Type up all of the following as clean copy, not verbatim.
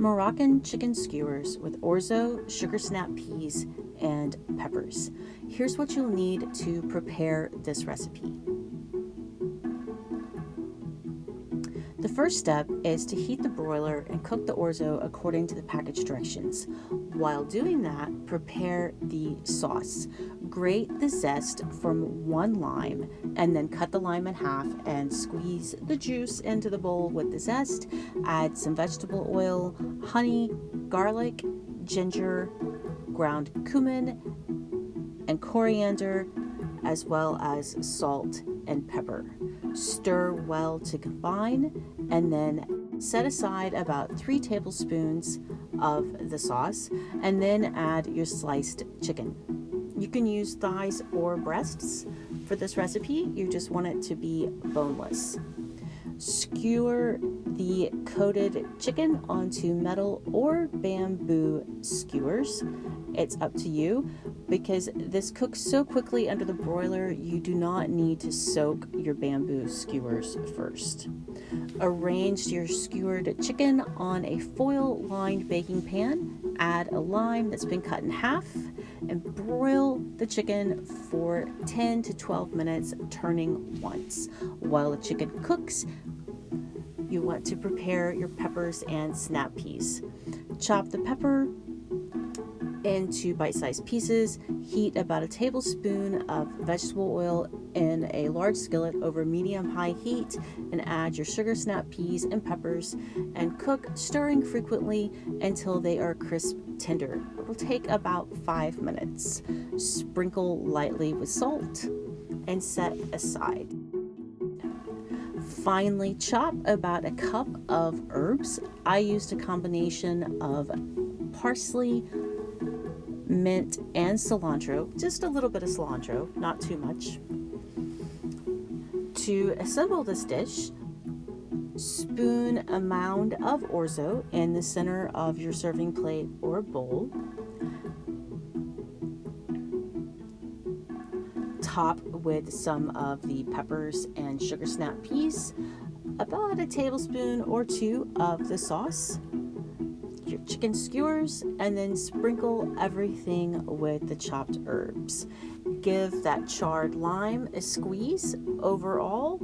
Moroccan chicken skewers with orzo, sugar snap peas, and peppers. Here's what you'll need to prepare this recipe. The first step is to heat the broiler and cook the orzo according to the package directions. While doing that, prepare the sauce. Grate the zest from one lime and then cut the lime in half and squeeze the juice into the bowl with the zest. Add some vegetable oil, honey, garlic, ginger, ground cumin, and coriander, as well as salt and pepper. Stir well to combine and then set aside about 3 tablespoons of the sauce and then add your sliced chicken. You can use thighs or breasts. For this recipe, you just want it to be boneless. Skewer the coated chicken onto metal or bamboo skewers. It's up to you because this cooks so quickly under the broiler, you do not need to soak your bamboo skewers first. Arrange your skewered chicken on a foil-lined baking pan. Add a lime that's been cut in half and broil the chicken for 10 to 12 minutes, turning once. While the chicken cooks, you want to prepare your peppers and snap peas. Chop the pepper into bite-sized pieces. Heat about a tablespoon of vegetable oil in a large skillet over medium-high heat and add your sugar snap peas and peppers and cook, stirring frequently until they are crisp tender. It will take about 5 minutes. Sprinkle lightly with salt and set aside. Finally, chop about a cup of herbs. I used a combination of parsley, mint, and cilantro, just a little bit of cilantro, not too much. To assemble this dish, spoon a mound of orzo in the center of your serving plate or bowl. Top with some of the peppers and sugar snap peas, about a tablespoon or 2 of the sauce, your chicken skewers, and then sprinkle everything with the chopped herbs. Give that charred lime a squeeze over all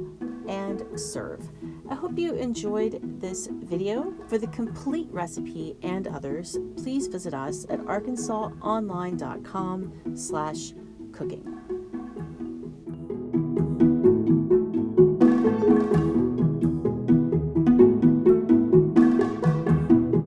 and serve. I hope you enjoyed this video. For the complete recipe and others, please visit us at arkansasonline.com/cooking.